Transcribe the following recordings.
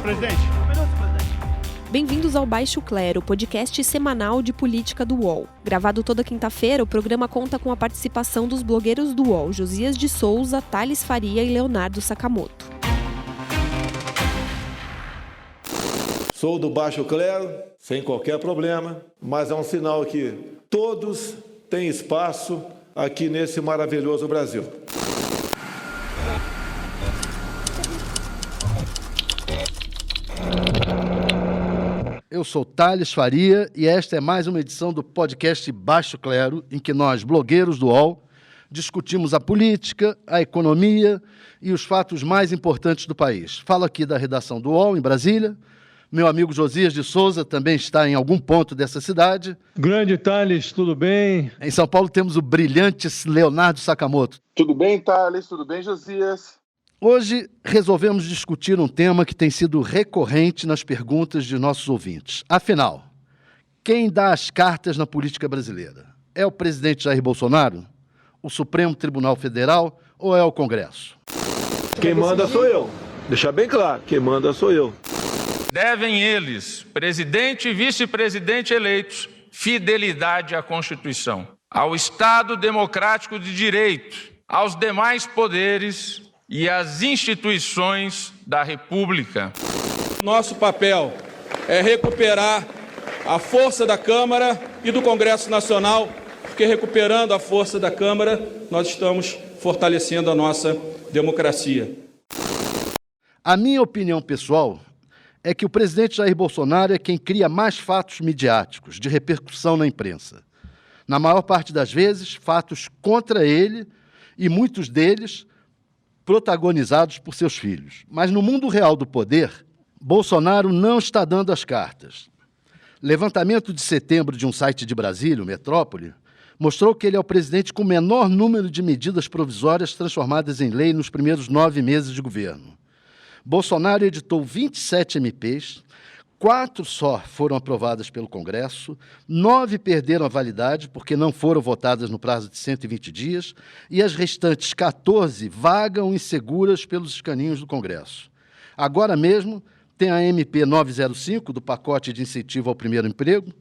presidente. Bem-vindos ao Baixo Clero, podcast semanal de política do UOL. Gravado toda quinta-feira, o programa conta com a participação dos blogueiros do UOL, Josias de Souza, Thales Faria e Leonardo Sakamoto. Sou do Baixo Clero, sem qualquer problema, mas é um sinal que todos têm espaço aqui nesse maravilhoso Brasil. Eu sou Thales Faria e esta é mais uma edição do podcast Baixo Clero, em que nós, blogueiros do UOL, discutimos a política, a economia e os fatos mais importantes do país. Falo aqui da redação do UOL, em Brasília. Meu amigo Josias de Souza também está em algum ponto dessa cidade. Grande Thales, tudo bem? Em São Paulo temos o brilhante Leonardo Sakamoto. Tudo bem, Thales? Tudo bem, Josias? Hoje resolvemos discutir um tema que tem sido recorrente nas perguntas de nossos ouvintes. Afinal, quem dá as cartas na política brasileira? É o presidente Jair Bolsonaro? O Supremo Tribunal Federal ou é o Congresso? Quem manda sou eu. Deixar bem claro, quem manda sou eu. Devem eles, presidente e vice-presidente eleitos, fidelidade à Constituição, ao Estado democrático de direito, aos demais poderes e às instituições da República. Nosso papel é recuperar a força da Câmara e do Congresso Nacional, porque recuperando a força da Câmara, nós estamos fortalecendo a nossa democracia. A minha opinião pessoal é que o presidente Jair Bolsonaro é quem cria mais fatos midiáticos, de repercussão na imprensa. Na maior parte das vezes, fatos contra ele e muitos deles protagonizados por seus filhos. Mas no mundo real do poder, Bolsonaro não está dando as cartas. Levantamento de setembro de um site de Brasília, o Metrópole, mostrou que ele é o presidente com o menor número de medidas provisórias transformadas em lei nos primeiros 9 meses de governo. Bolsonaro editou 27 MPs, 4 só foram aprovadas pelo Congresso, 9 perderam a validade porque não foram votadas no prazo de 120 dias e as restantes 14 vagam inseguras pelos escaninhos do Congresso. Agora mesmo tem a MP 905, do pacote de incentivo ao primeiro emprego,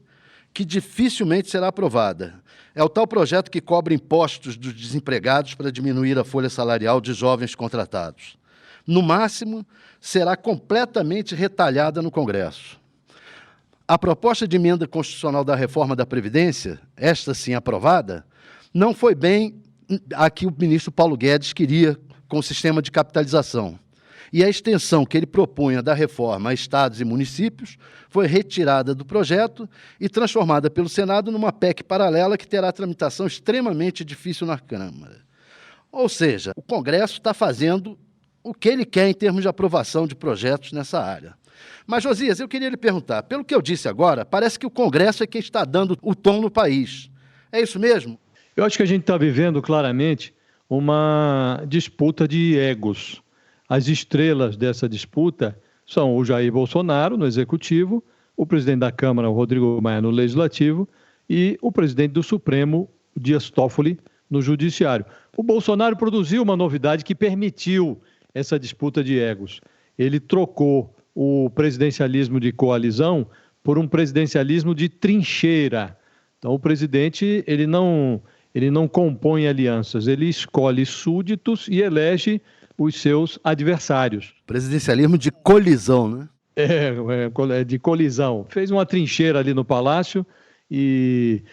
que dificilmente será aprovada. É o tal projeto que cobra impostos dos desempregados para diminuir a folha salarial de jovens contratados. No máximo, será completamente retalhada no Congresso. A proposta de emenda constitucional da reforma da Previdência, esta sim aprovada, não foi bem a que o ministro Paulo Guedes queria com o sistema de capitalização. E a extensão que ele propunha da reforma a estados e municípios foi retirada do projeto e transformada pelo Senado numa PEC paralela que terá tramitação extremamente difícil na Câmara. Ou seja, o Congresso está fazendo o que ele quer em termos de aprovação de projetos nessa área. Mas, Josias, eu queria lhe perguntar, pelo que eu disse agora, parece que o Congresso é quem está dando o tom no país. É isso mesmo? Eu acho que a gente está vivendo claramente uma disputa de egos. As estrelas dessa disputa são o Jair Bolsonaro, no Executivo, o presidente da Câmara, o Rodrigo Maia, no Legislativo, e o presidente do Supremo, Dias Toffoli, no Judiciário. O Bolsonaro produziu uma novidade que permitiu essa disputa de egos. Ele trocou o presidencialismo de coalizão por um presidencialismo de trincheira. Então, o presidente ele não compõe alianças, ele escolhe súditos e elege os seus adversários. Presidencialismo de colisão, né? De colisão. Fez uma trincheira ali no Palácio e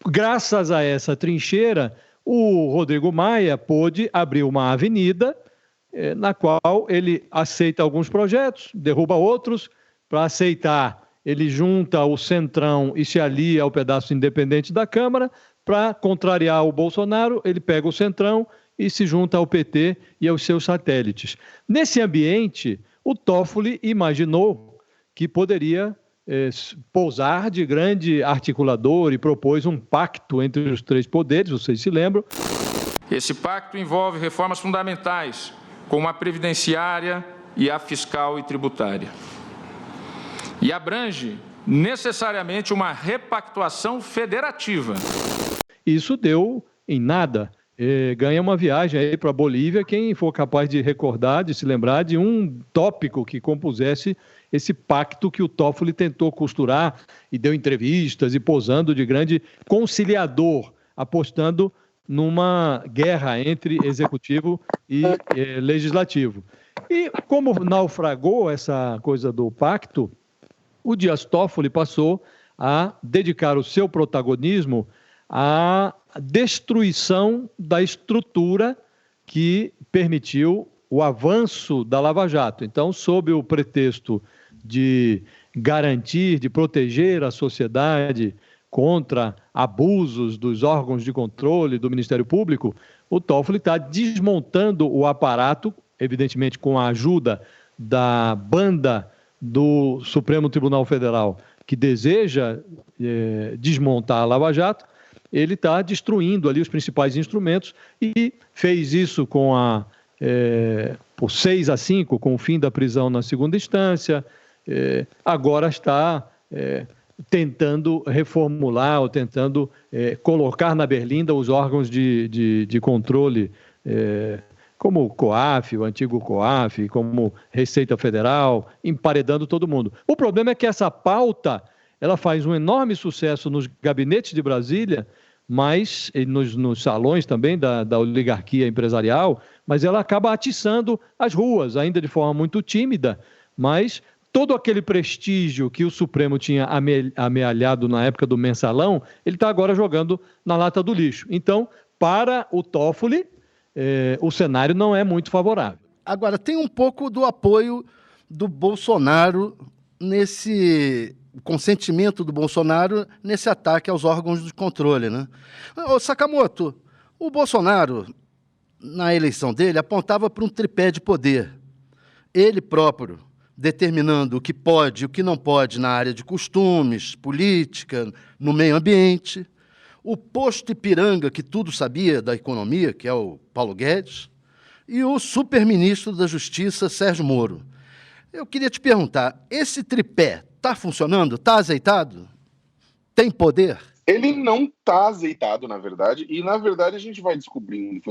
graças a essa trincheira, o Rodrigo Maia pôde abrir uma avenida na qual ele aceita alguns projetos, derruba outros. Para aceitar, ele junta o Centrão e se alia ao pedaço independente da Câmara. Para contrariar o Bolsonaro, ele pega o Centrão e se junta ao PT e aos seus satélites. Nesse ambiente, o Toffoli imaginou que poderia pousar de grande articulador e propôs um pacto entre os 3 poderes, vocês se lembram. Esse pacto envolve reformas fundamentais, como a previdenciária e a fiscal e tributária. E abrange necessariamente uma repactuação federativa. Isso deu em nada. ganha uma viagem aí para a Bolívia, quem for capaz de recordar, de se lembrar de um tópico que compusesse esse pacto que o Toffoli tentou costurar e deu entrevistas e posando de grande conciliador, apostando numa guerra entre executivo e legislativo. E como naufragou essa coisa do pacto, o Dias Toffoli passou a dedicar o seu protagonismo à destruição da estrutura que permitiu o avanço da Lava Jato. Então, sob o pretexto de garantir, de proteger a sociedade contra abusos dos órgãos de controle do Ministério Público, o Toffoli está desmontando o aparato, evidentemente com a ajuda da banda do Supremo Tribunal Federal, que deseja desmontar a Lava Jato. Ele está destruindo ali os principais instrumentos e fez isso por 6-5, com o fim da prisão na segunda instância. Agora está tentando reformular ou tentando colocar na berlinda os órgãos de controle, como o COAF, o antigo COAF, como Receita Federal, emparedando todo mundo. O problema é que essa pauta ela faz um enorme sucesso nos gabinetes de Brasília, mas nos salões também da oligarquia empresarial, mas ela acaba atiçando as ruas, ainda de forma muito tímida, mas todo aquele prestígio que o Supremo tinha amealhado na época do mensalão, ele está agora jogando na lata do lixo. Então, para o Toffoli, o cenário não é muito favorável. Agora, tem um pouco do apoio do Bolsonaro nesse consentimento do Bolsonaro nesse ataque aos órgãos de controle, né? Ô, Sakamoto, o Bolsonaro, na eleição dele, apontava para um tripé de poder. Ele próprio determinando o que pode e o que não pode na área de costumes, política, no meio ambiente. O posto Ipiranga, que tudo sabia da economia, que é o Paulo Guedes, e o superministro da Justiça, Sérgio Moro. Eu queria te perguntar, esse tripé está funcionando? Está azeitado? Tem poder? Ele não está azeitado, na verdade, e, na verdade, a gente foi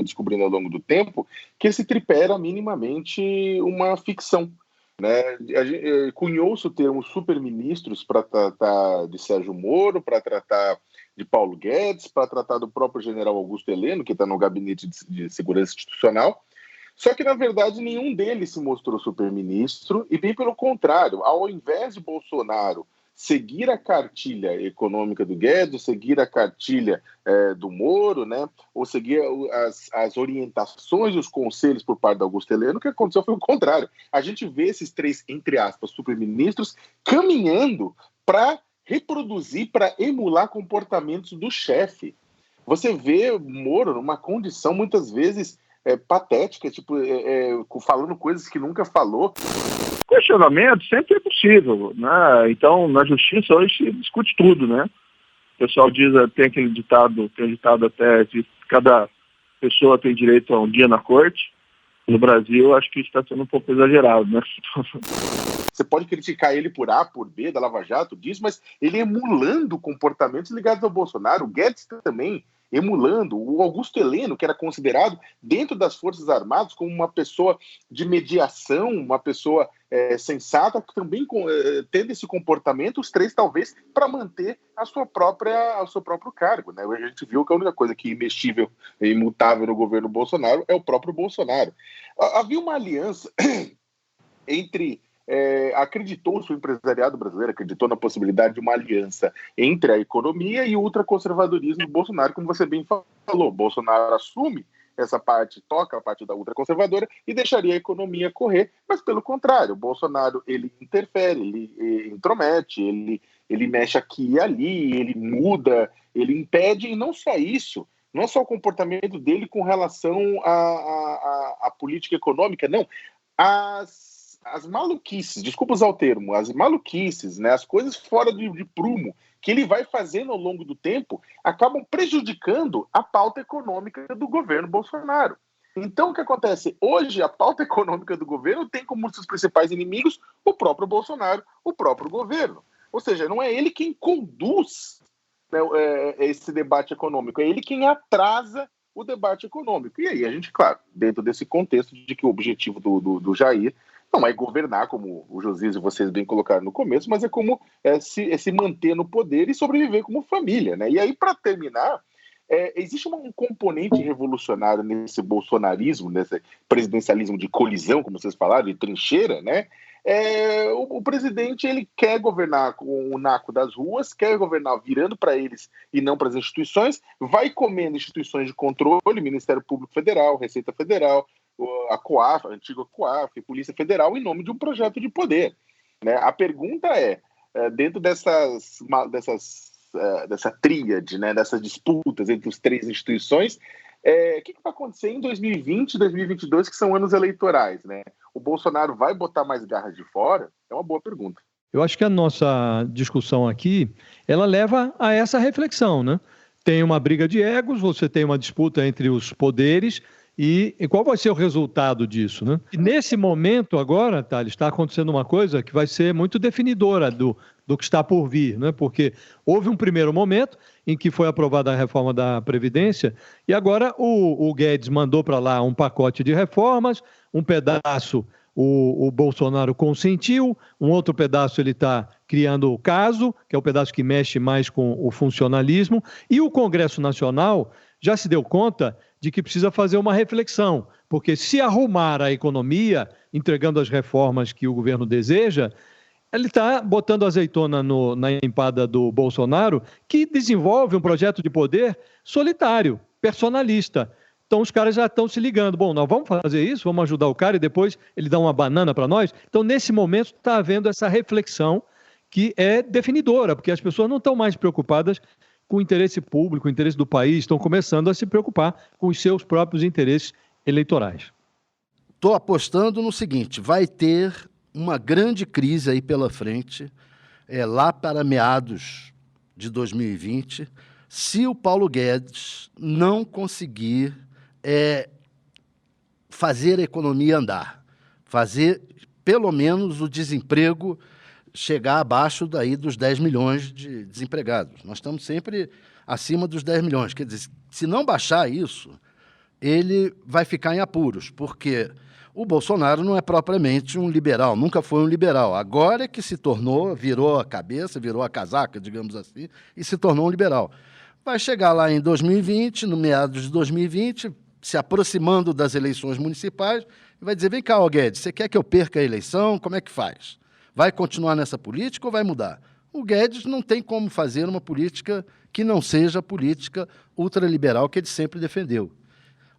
descobrindo ao longo do tempo que esse tripé era minimamente uma ficção, né? Cunhou-se o termo superministros para tratar de Sérgio Moro, para tratar de Paulo Guedes, para tratar do próprio general Augusto Heleno, que está no Gabinete de Segurança Institucional. Só que, na verdade, nenhum deles se mostrou superministro, e bem pelo contrário, ao invés de Bolsonaro seguir a cartilha econômica do Guedes, seguir a cartilha do Moro, né, ou seguir as orientações e os conselhos por parte do Augusto Heleno, o que aconteceu foi o contrário. A gente vê esses três, entre aspas, superministros caminhando para reproduzir, para emular comportamentos do chefe. Você vê Moro numa condição, muitas vezes, patética, tipo, falando coisas que nunca falou. Questionamento sempre é possível, né? Então, na justiça hoje se discute tudo, né? O pessoal diz, tem aquele ditado, tem um ditado até que cada pessoa tem direito a um dia na corte. No Brasil, acho que isso está sendo um pouco exagerado, né? Você pode criticar ele por A, por B, da Lava Jato, disso, mas ele emulando comportamentos ligados ao Bolsonaro. O Guedes também emulando. O Augusto Heleno, que era considerado dentro das Forças Armadas como uma pessoa de mediação, uma pessoa sensata, também tendo esse comportamento, os três talvez, para manter o seu próprio cargo, né? A gente viu que a única coisa que é imexível e imutável no governo Bolsonaro é o próprio Bolsonaro. Havia uma aliança entre... acreditou-se, o empresariado brasileiro acreditou na possibilidade de uma aliança entre a economia e o ultraconservadorismo do Bolsonaro, como você bem falou. Bolsonaro assume essa parte, toca a parte da ultraconservadora e deixaria a economia correr, mas pelo contrário, o Bolsonaro ele interfere, ele intromete, ele mexe aqui e ali, ele muda, ele impede, e não só isso, não só o comportamento dele com relação à política econômica, não, as maluquices, desculpa usar o termo, as maluquices, né, as coisas fora de prumo que ele vai fazendo ao longo do tempo acabam prejudicando a pauta econômica do governo Bolsonaro. Então, o que acontece? Hoje, a pauta econômica do governo tem como seus principais inimigos o próprio Bolsonaro, o próprio governo. Ou seja, não é ele quem conduz, né, esse debate econômico, é ele quem atrasa o debate econômico. E aí a gente, claro, dentro desse contexto de que o objetivo do Jair não é governar, como o Josias e vocês bem colocaram no começo, mas é como se manter no poder e sobreviver como família, né? E aí, para terminar, existe um componente revolucionário nesse bolsonarismo, nesse presidencialismo de colisão, como vocês falaram, de trincheira, né? O presidente, ele quer governar com o naco das ruas, quer governar virando para eles e não para as instituições, vai comendo instituições de controle, Ministério Público Federal, Receita Federal, a COAF, a antiga COAF, Polícia Federal, em nome de um projeto de poder, né? A pergunta dentro dessa tríade, né, dessas disputas entre as três instituições, o que vai acontecer em 2020 e 2022, que são anos eleitorais, né? O Bolsonaro vai botar mais garras de fora? É uma boa pergunta. Eu acho que a nossa discussão aqui, ela leva a essa reflexão, né? Tem uma briga de egos, você tem uma disputa entre os poderes, e qual vai ser o resultado disso, né? E nesse momento agora, Thales, está acontecendo uma coisa que vai ser muito definidora do que está por vir, né? Porque houve um primeiro momento em que foi aprovada a reforma da Previdência e agora o Guedes mandou para lá um pacote de reformas, um pedaço o Bolsonaro consentiu, um outro pedaço ele está criando o caso, que é o pedaço que mexe mais com o funcionalismo, e o Congresso Nacional já se deu conta de que precisa fazer uma reflexão, porque se arrumar a economia, entregando as reformas que o governo deseja, ele está botando azeitona na empada do Bolsonaro, que desenvolve um projeto de poder solitário, personalista. Então os caras já estão se ligando. Bom, nós vamos fazer isso, vamos ajudar o cara e depois ele dá uma banana para nós. Então, nesse momento, está havendo essa reflexão que é definidora, porque as pessoas não estão mais preocupadas com o interesse público, o interesse do país, estão começando a se preocupar com os seus próprios interesses eleitorais. Estou apostando no seguinte, vai ter uma grande crise aí pela frente, lá para meados de 2020, se o Paulo Guedes não conseguir fazer a economia andar, fazer pelo menos o desemprego chegar abaixo daí dos 10 milhões de desempregados. Nós estamos sempre acima dos 10 milhões. Quer dizer, se não baixar isso, ele vai ficar em apuros, porque o Bolsonaro não é propriamente um liberal, nunca foi um liberal. Agora é que se tornou, virou a cabeça, virou a casaca, digamos assim, e se tornou um liberal. Vai chegar lá em 2020, no meados de 2020, se aproximando das eleições municipais, e vai dizer, vem cá, Guedes, você quer que eu perca a eleição? Como é que faz? Vai continuar nessa política ou vai mudar? O Guedes não tem como fazer uma política que não seja a política ultraliberal que ele sempre defendeu.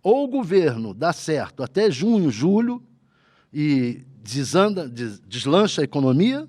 Ou o governo dá certo até junho, julho, e deslancha a economia,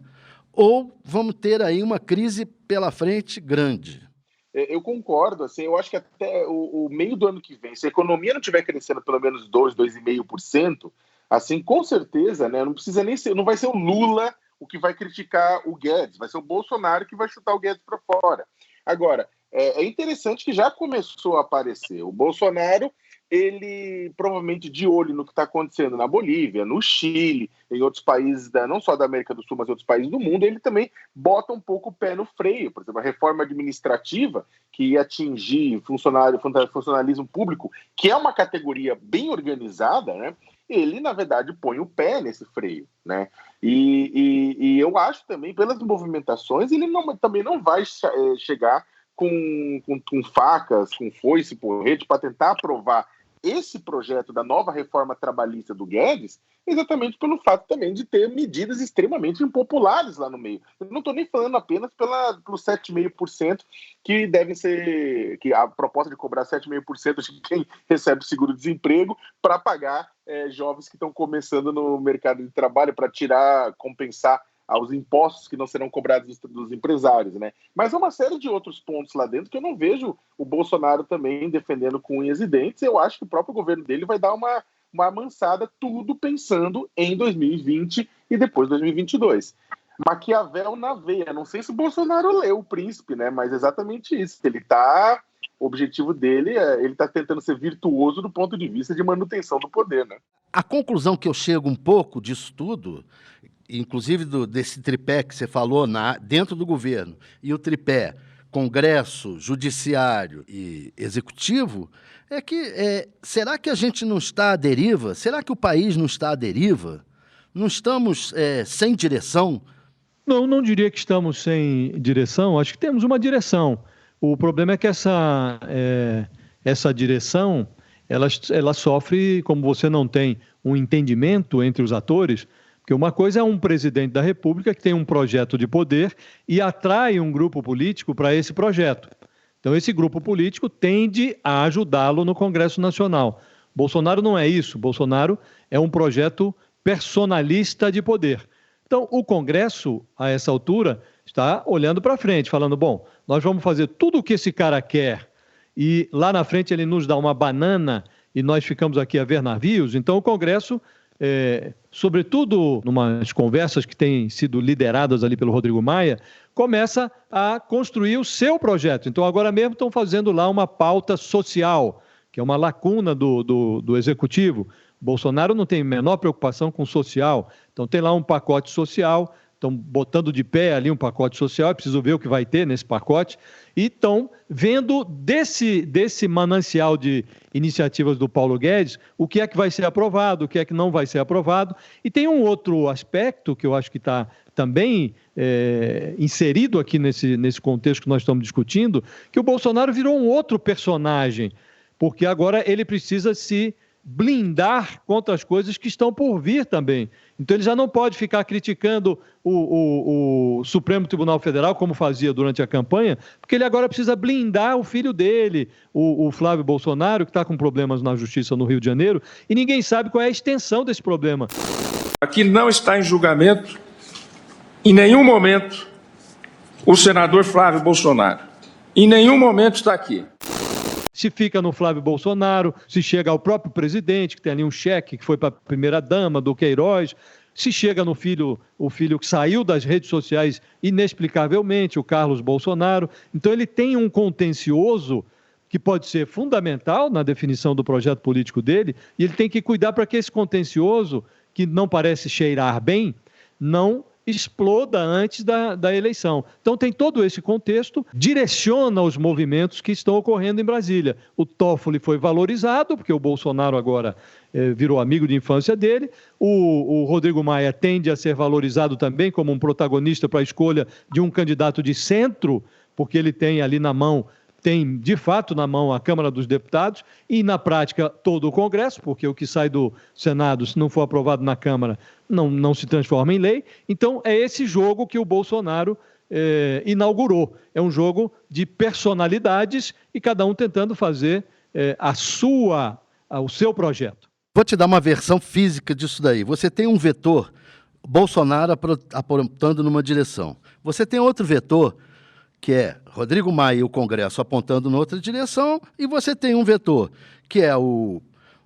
ou vamos ter aí uma crise pela frente grande. Eu concordo, assim, eu acho que até o meio do ano que vem, se a economia não estiver crescendo pelo menos 2,5%, assim, com certeza, né, não precisa nem ser, não vai ser o Lula o que vai criticar o Guedes, vai ser o Bolsonaro que vai chutar o Guedes para fora. Agora, é interessante que já começou a aparecer. O Bolsonaro, ele provavelmente de olho no que está acontecendo na Bolívia, no Chile, em outros países, não só da América do Sul, mas outros países do mundo, ele também bota um pouco o pé no freio. Por exemplo, a reforma administrativa, que ia atingir funcionalismo público, que é uma categoria bem organizada, né? Ele, na verdade, põe o pé nesse freio, né? E eu acho também, pelas movimentações, ele também não vai chegar com facas, com foice, porrete, para tentar aprovar esse projeto da nova reforma trabalhista do Guedes, exatamente pelo fato também de ter medidas extremamente impopulares lá no meio. Eu não estou nem falando apenas pelos 7,5% que devem ser, que a proposta de cobrar 7,5% de quem recebe seguro-desemprego para pagar jovens que estão começando no mercado de trabalho, para compensar aos impostos que não serão cobrados dos empresários, né? Mas há uma série de outros pontos lá dentro que eu não vejo o Bolsonaro também defendendo com unhas e dentes. Eu acho que o próprio governo dele vai dar uma amansada, tudo pensando em 2020 e depois 2022. Maquiavel na veia. Não sei se o Bolsonaro leu O Príncipe, né? Mas exatamente isso. O objetivo dele ele está tentando ser virtuoso do ponto de vista de manutenção do poder, né? A conclusão que eu chego um pouco disso tudo, inclusive desse tripé que você falou dentro do governo, e o tripé Congresso, Judiciário e Executivo, é que será que a gente não está à deriva? Será que o país não está à deriva? Não estamos sem direção? Não diria que estamos sem direção, acho que temos uma direção. O problema é que essa direção, ela sofre, como você não tem um entendimento entre os atores, porque uma coisa é um presidente da República que tem um projeto de poder e atrai um grupo político para esse projeto. Então, esse grupo político tende a ajudá-lo no Congresso Nacional. Bolsonaro não é isso. Bolsonaro é um projeto personalista de poder. Então, o Congresso, a essa altura, está olhando para frente, falando, bom, nós vamos fazer tudo o que esse cara quer e lá na frente ele nos dá uma banana e nós ficamos aqui a ver navios. Então, o Congresso, sobretudo numas conversas que têm sido lideradas ali pelo Rodrigo Maia, começa a construir o seu projeto. Então, agora mesmo estão fazendo lá uma pauta social, que é uma lacuna do Executivo. Bolsonaro não tem a menor preocupação com o social. Então, tem lá um pacote social, estão botando de pé ali um pacote social, é preciso ver o que vai ter nesse pacote, e estão vendo desse manancial de iniciativas do Paulo Guedes, o que é que vai ser aprovado, o que é que não vai ser aprovado. E tem um outro aspecto que eu acho que está também inserido aqui nesse contexto que nós estamos discutindo, que o Bolsonaro virou um outro personagem, porque agora ele precisa se blindar contra as coisas que estão por vir também. Então ele já não pode ficar criticando o Supremo Tribunal Federal, como fazia durante a campanha, porque ele agora precisa blindar o filho dele, o Flávio Bolsonaro, que está com problemas na Justiça no Rio de Janeiro, e ninguém sabe qual é a extensão desse problema. Aqui não está em julgamento, em nenhum momento, o senador Flávio Bolsonaro. Em nenhum momento está aqui. Se fica no Flávio Bolsonaro, se chega ao próprio presidente, que tem ali um cheque que foi para a primeira-dama do Queiroz, se chega no o filho que saiu das redes sociais inexplicavelmente, o Carlos Bolsonaro. Então ele tem um contencioso que pode ser fundamental na definição do projeto político dele, e ele tem que cuidar para que esse contencioso, que não parece cheirar bem, não exploda antes da eleição. Então tem todo esse contexto, direciona os movimentos que estão ocorrendo em Brasília. O Toffoli foi valorizado, porque o Bolsonaro agora virou amigo de infância dele. O Rodrigo Maia tende a ser valorizado também como um protagonista para a escolha de um candidato de centro, porque ele tem ali na mão, tem de fato na mão a Câmara dos Deputados e na prática todo o Congresso, porque o que sai do Senado, se não for aprovado na Câmara, não se transforma em lei. Então é esse jogo que o Bolsonaro inaugurou. É um jogo de personalidades e cada um tentando fazer o seu projeto. Vou te dar uma versão física disso daí. Você tem um vetor, Bolsonaro apontando numa direção. Você tem outro vetor, que é Rodrigo Maia e o Congresso apontando em outra direção, e você tem um vetor, que é o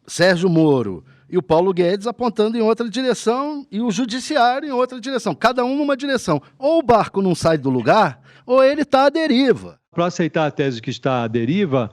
Sérgio Moro e o Paulo Guedes apontando em outra direção e o Judiciário em outra direção, cada um numa direção. Ou o barco não sai do lugar, ou ele está à deriva. Para aceitar a tese que está à deriva,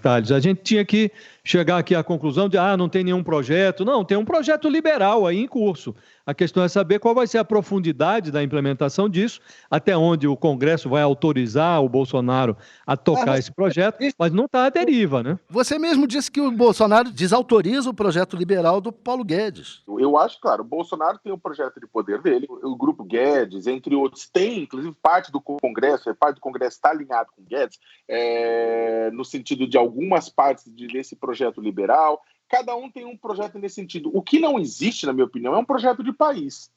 Thales, a gente tinha que chegar aqui à conclusão de não tem nenhum projeto. Não, tem um projeto liberal aí em curso. A questão é saber qual vai ser a profundidade da implementação disso, até onde o Congresso vai autorizar o Bolsonaro a tocar esse projeto, mas não está à deriva, né? Você mesmo disse que o Bolsonaro desautoriza o projeto liberal do Paulo Guedes. Eu acho, claro, o Bolsonaro tem um projeto de poder dele, o Grupo Guedes, entre outros, tem, inclusive, parte do Congresso está alinhado com o Guedes, no sentido de algumas partes desse projeto liberal. Cada um tem um projeto nesse sentido. O que não existe, na minha opinião, é um projeto de país.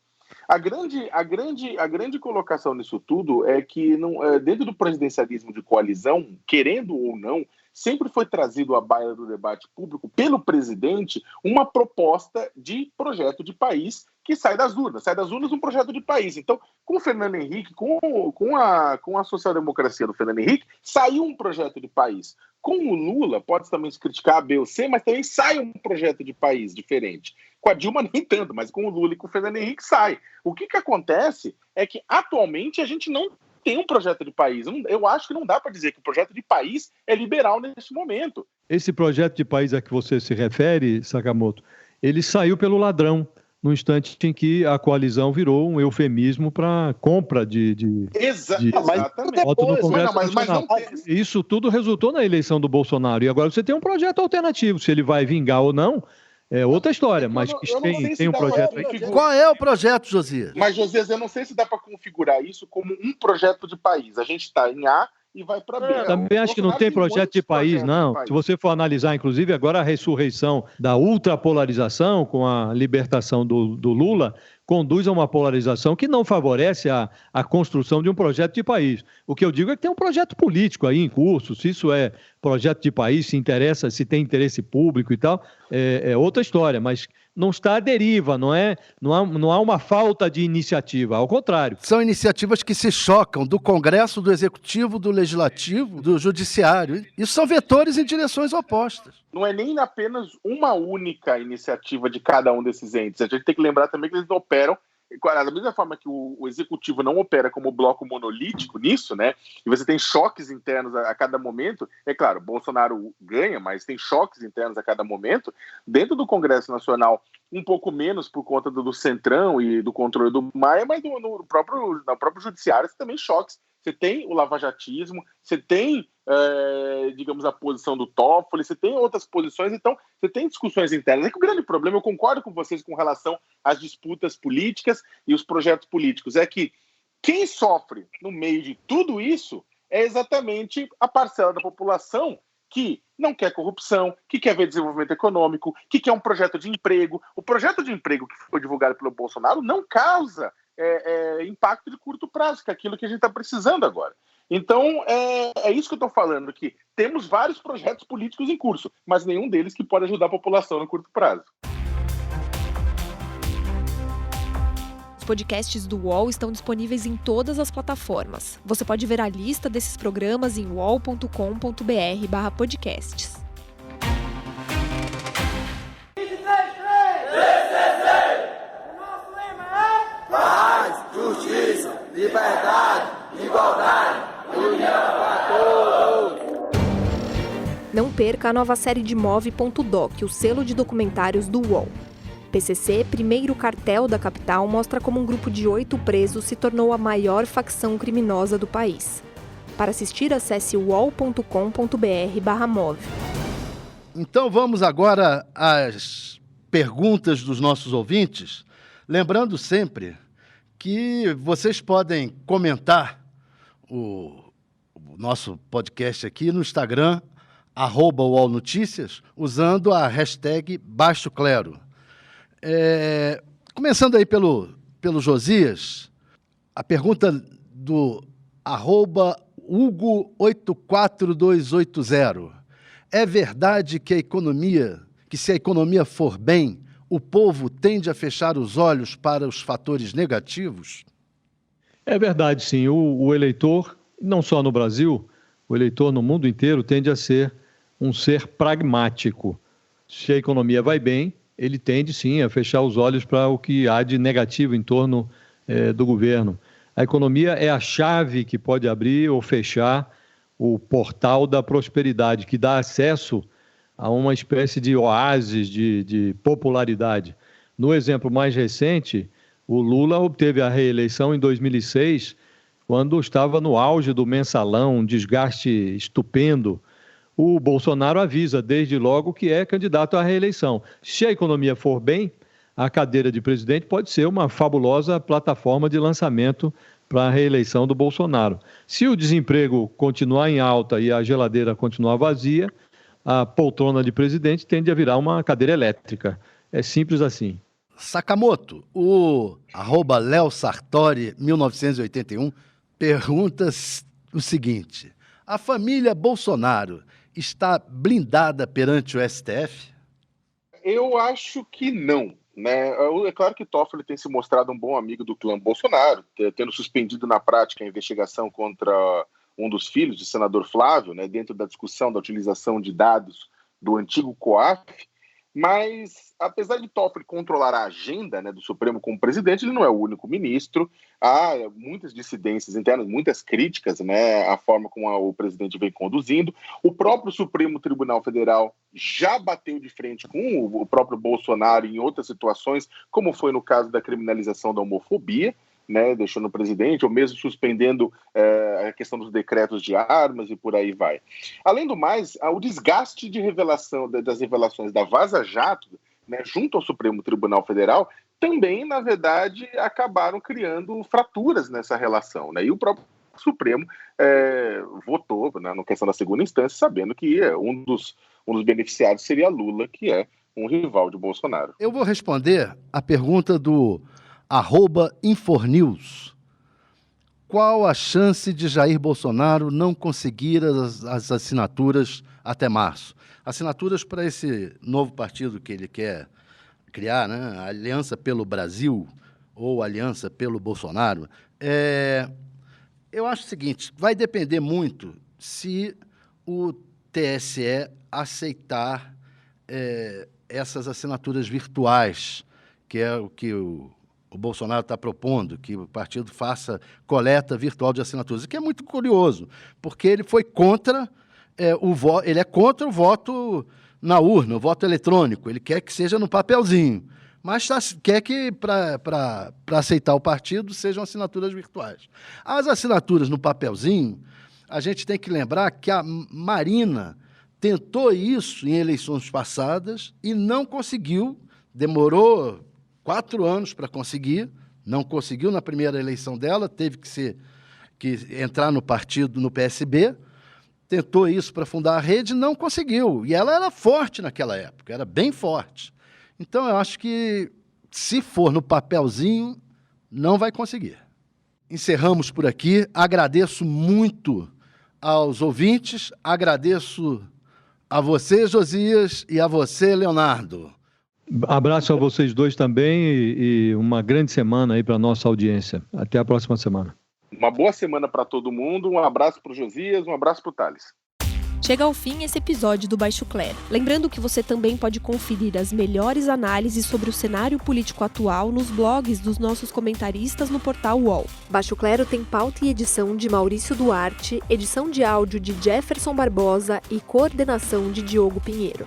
A grande colocação nisso tudo é que, dentro do presidencialismo de coalizão, querendo ou não, sempre foi trazido à baila do debate público pelo presidente uma proposta de projeto de país que sai das urnas. Sai das urnas um projeto de país. Então, com o Fernando Henrique, com a social-democracia do Fernando Henrique, saiu um projeto de país. Com o Lula, pode também se criticar A, B ou C, mas também sai um projeto de país diferente. Com a Dilma nem tanto, mas com o Lula e com o Fernando Henrique sai. O que acontece é que, atualmente, a gente não tem um projeto de país. Eu acho que não dá para dizer que o projeto de país é liberal neste momento. Esse projeto de país a que você se refere, Sakamoto, ele saiu pelo ladrão. no instante em que a coalizão virou um eufemismo para compra de voto no Congresso Nacional. Isso tudo resultou na eleição do Bolsonaro. E agora você tem um projeto alternativo. Se ele vai vingar ou não, é outra história. Mas tem um projeto aí. Qual é o projeto, Josias? Mas, Josias, eu não sei se dá para configurar isso como um projeto de país. A gente está em A e vai para B. Também acho que não tem projeto de país, não. Se você for analisar, inclusive, agora a ressurreição da ultrapolarização com a libertação do Lula conduz a uma polarização que não favorece a construção de um projeto de país. O que eu digo é que tem um projeto político aí em curso. Se isso é projeto de país, se tem interesse público e tal, é outra história, mas não está à deriva, não há uma falta de iniciativa, ao contrário. São iniciativas que se chocam do Congresso, do Executivo, do Legislativo, do Judiciário. Isso são vetores em direções opostas. Não é nem apenas uma única iniciativa de cada um desses entes. A gente tem que lembrar também que eles não operam da mesma forma que o executivo não opera como bloco monolítico nisso, né? E você tem choques internos a cada momento. É claro, Bolsonaro ganha, mas tem choques internos a cada momento. Dentro do Congresso Nacional, um pouco menos por conta do Centrão e do controle do Maia, mas no próprio judiciário você também choques. Você tem o lavajatismo, você tem, digamos, a posição do Toffoli, você tem outras posições, então você tem discussões internas. É que o grande problema, eu concordo com vocês com relação às disputas políticas e os projetos políticos, é que quem sofre no meio de tudo isso é exatamente a parcela da população que não quer corrupção, que quer ver desenvolvimento econômico, que quer um projeto de emprego. O projeto de emprego que foi divulgado pelo Bolsonaro não causa impacto de curto prazo, que é aquilo que a gente está precisando agora. Então, é isso que eu estou falando, que temos vários projetos políticos em curso, mas nenhum deles que pode ajudar a população no curto prazo. Os podcasts do UOL estão disponíveis em todas as plataformas. Você pode ver a lista desses programas em uol.com.br/podcasts. Justiça, liberdade, igualdade, união para todos. Não perca a nova série de Move.doc, o selo de documentários do UOL. PCC, primeiro cartel da capital, mostra como um grupo de 8 presos se tornou a maior facção criminosa do país. Para assistir, acesse uol.com.br/move. Então vamos agora às perguntas dos nossos ouvintes, lembrando sempre que vocês podem comentar o nosso podcast aqui no Instagram, @UOLNotícias, usando a hashtag Baixo Clero. Começando aí pelo Josias, a pergunta do @Hugo84280. É verdade que se a economia for bem, o povo tende a fechar os olhos para os fatores negativos? É verdade, sim. O eleitor, não só no Brasil, o eleitor no mundo inteiro tende a ser um ser pragmático. Se a economia vai bem, ele tende, sim, a fechar os olhos para o que há de negativo em torno do governo. A economia é a chave que pode abrir ou fechar o portal da prosperidade, que dá acesso a uma espécie de oásis de popularidade. No exemplo mais recente, o Lula obteve a reeleição em 2006, quando estava no auge do mensalão, um desgaste estupendo. O Bolsonaro avisa desde logo que é candidato à reeleição. Se a economia for bem, a cadeira de presidente pode ser uma fabulosa plataforma de lançamento para a reeleição do Bolsonaro. Se o desemprego continuar em alta e a geladeira continuar vazia, a poltrona de presidente tende a virar uma cadeira elétrica. É simples assim. Sakamoto, o @LeoSartori1981 pergunta o seguinte: a família Bolsonaro está blindada perante o STF? Eu acho que não, né? É claro que Toffoli tem se mostrado um bom amigo do clã Bolsonaro, tendo suspendido na prática a investigação contra um dos filhos do senador Flávio, né, dentro da discussão da utilização de dados do antigo COAF, Mas, apesar de Toffoli controlar a agenda, né, do Supremo como presidente, ele não é o único ministro. Há muitas dissidências internas, muitas críticas, né, à forma como o presidente vem conduzindo. O próprio Supremo Tribunal Federal já bateu de frente com o próprio Bolsonaro em outras situações, como foi no caso da criminalização da homofobia, né, deixando o presidente, ou mesmo suspendendo a questão dos decretos de armas e por aí vai. Além do mais, o desgaste de revelação das revelações da Vaza Jato, né, junto ao Supremo Tribunal Federal, também, na verdade, acabaram criando fraturas nessa relação, né, e o próprio Supremo votou na questão da segunda instância, sabendo que um dos beneficiados seria Lula, que é um rival de Bolsonaro. Eu vou responder a pergunta do @Infornews. Qual a chance de Jair Bolsonaro não conseguir as assinaturas até março? Assinaturas para esse novo partido que ele quer criar, né? A Aliança pelo Brasil ou Aliança pelo Bolsonaro. Eu acho o seguinte, vai depender muito se o TSE aceitar essas assinaturas virtuais, que é o que o Bolsonaro está propondo, que o partido faça coleta virtual de assinaturas, o que é muito curioso, porque ele foi contra ele é contra o voto na urna, o voto eletrônico, ele quer que seja no papelzinho, mas quer que, para aceitar o partido, sejam assinaturas virtuais. As assinaturas no papelzinho, a gente tem que lembrar que a Marina tentou isso em eleições passadas e não conseguiu, demorou 4 anos para conseguir, não conseguiu na primeira eleição dela, teve que entrar no partido, no PSB, tentou isso para fundar a rede, não conseguiu. E ela era forte naquela época, era bem forte. Então, eu acho que, se for no papelzinho, não vai conseguir. Encerramos por aqui. Agradeço muito aos ouvintes, agradeço a você, Josias, e a você, Leonardo. Abraço a vocês dois também e uma grande semana aí para a nossa audiência. Até a próxima semana. Uma boa semana para todo mundo. Um abraço para o Josias, um abraço para o Thales. Chega ao fim esse episódio do Baixo Clero. Lembrando que você também pode conferir as melhores análises sobre o cenário político atual nos blogs dos nossos comentaristas no portal UOL. Baixo Clero tem pauta e edição de Maurício Duarte, edição de áudio de Jefferson Barbosa e coordenação de Diogo Pinheiro.